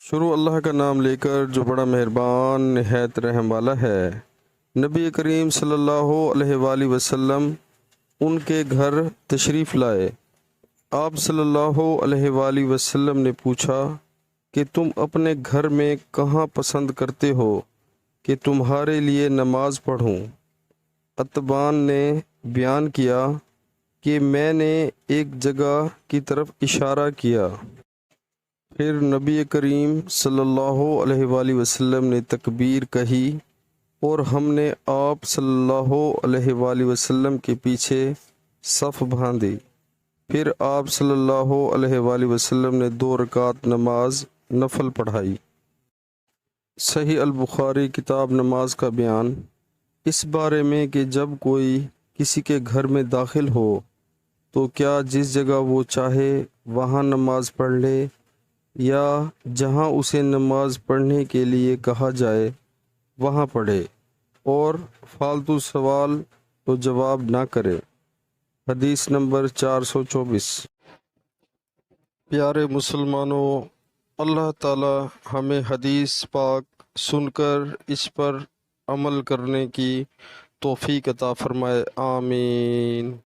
شروع اللہ کا نام لے کر جو بڑا مہربان نہایت رحم والا ہے۔ نبی کریم صلی اللہ علیہ وآلہ وسلم ان کے گھر تشریف لائے۔ آپ صلی اللہ علیہ وآلہ وسلم نے پوچھا کہ تم اپنے گھر میں کہاں پسند کرتے ہو کہ تمہارے لیے نماز پڑھوں؟ اتبان نے بیان کیا کہ میں نے ایک جگہ کی طرف اشارہ کیا۔ پھر نبی کریم صلی اللہ علیہ وآلہ وسلم نے تکبیر کہی اور ہم نے آپ صلی اللہ علیہ وآلہ وسلم کے پیچھے صف باندھی۔ پھر آپ صلی اللہ علیہ وآلہ وسلم نے 2 رکعت نماز نفل پڑھائی۔ صحیح البخاری کتاب نماز کا بیان اس بارے میں کہ جب کوئی کسی کے گھر میں داخل ہو تو کیا جس جگہ وہ چاہے وہاں نماز پڑھ لے یا جہاں اسے نماز پڑھنے کے لیے کہا جائے وہاں پڑھے، اور فالتو سوال تو جواب نہ کرے۔ حدیث نمبر 424۔ پیارے مسلمانوں، اللہ تعالی ہمیں حدیث پاک سن کر اس پر عمل کرنے کی توفیق عطا فرمائے، آمین۔